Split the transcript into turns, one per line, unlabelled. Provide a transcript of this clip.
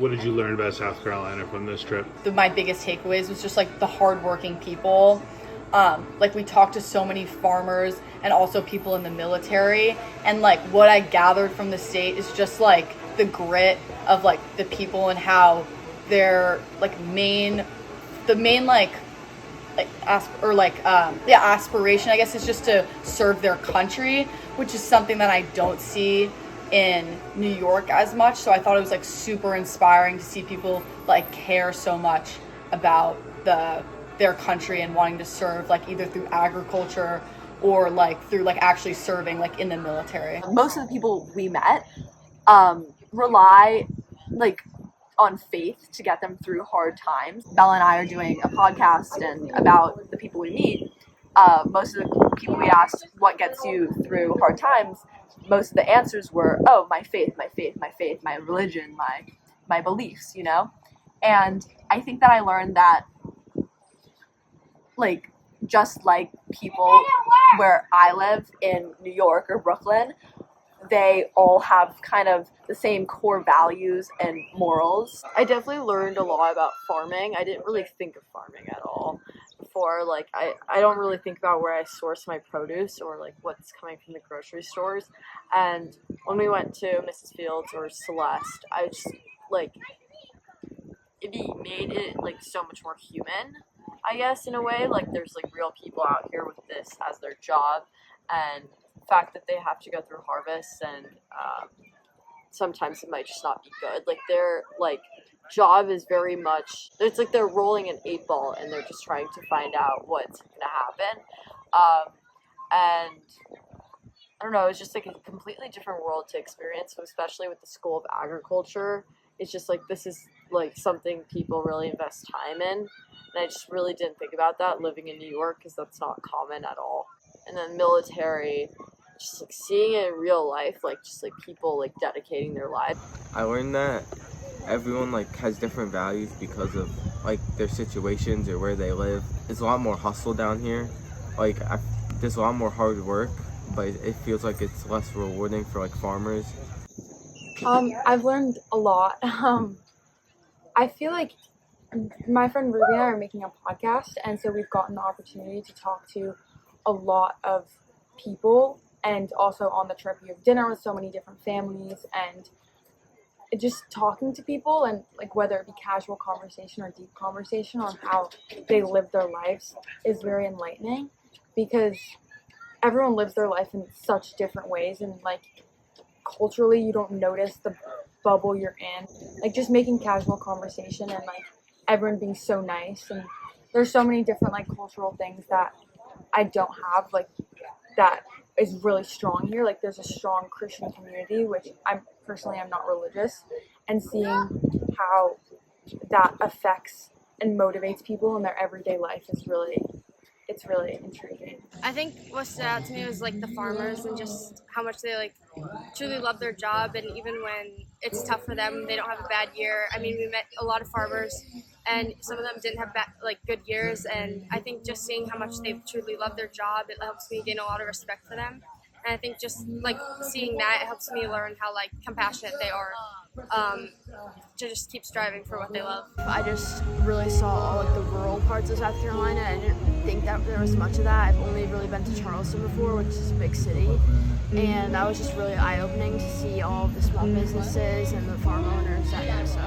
What did you learn about South Carolina from this trip?
My biggest takeaways was just like the hardworking people. Like we talked to so many farmers and also people in the military, and like what I gathered from the state is just like the grit of like the people and how their like the main aspiration I guess is just to serve their country, which is something that I don't see in New York as much. So I thought it was like super inspiring to see people like care so much about their country and wanting to serve like either through agriculture or like through like actually serving like in the military.
Most of the people we met rely like on faith to get them through hard times. Bella and I are doing a podcast and about the people we meet. Most of the people we asked what gets you through hard times, most of the answers were, oh, my faith, my religion, my beliefs, you know? And I think that I learned that, like, just like people where I live in New York or Brooklyn, they all have kind of the same core values and morals.
I definitely learned a lot about farming. I didn't really think of farming at all before. Like, I don't really think about where I source my produce or like what's coming from the grocery stores. And when we went to Mrs. Fields or Celeste, I just like it made it like so much more human, I guess, in a way. Like, there's like real people out here with this as their job, and the fact that they have to go through harvests and sometimes it might just not be good. Like, their like job is very much, it's like they're rolling an 8-ball and they're just trying to find out what's gonna happen. And I don't know, it's just like a completely different world to experience. So especially with the School of Agriculture, it's just like this is like something people really invest time in. And I just really didn't think about that living in New York, because that's not common at all. And then military, just like seeing it in real life, like just like people like dedicating their lives.
I learned that everyone like has different values because of like their situations or where they live. There's a lot more hustle down here. Like there's a lot more hard work, but it feels like it's less rewarding for like farmers.
I've learned a lot. I feel like my friend Ruby and I are making a podcast, and so we've gotten the opportunity to talk to a lot of people, and also on the trip we have dinner with so many different families, and just talking to people, and like whether it be casual conversation or deep conversation on how they live their lives is very enlightening, because everyone lives their life in such different ways, and like culturally you don't notice the bubble you're in. Like just making casual conversation and like everyone being so nice, and there's so many different like cultural things that I don't have, like that is really strong here. Like there's a strong Christian community, which I'm not religious, and seeing how that affects and motivates people in their everyday life is really intriguing.
I think what stood out to me was like the farmers and just how much they like truly love their job, and even when it's tough for them, they don't have a bad year. I mean, we met a lot of farmers and some of them didn't have good years, and I think just seeing how much they truly love their job, it helps me gain a lot of respect for them. And I think just like seeing that, it helps me learn how like compassionate they are, to just keep striving for what they love.
I just really saw all like the rural parts of South Carolina. I didn't think that there was much of that. I've only really been to Charleston before, which is a big city, and that was just really eye-opening to see all of the small businesses and the farm owners that do so.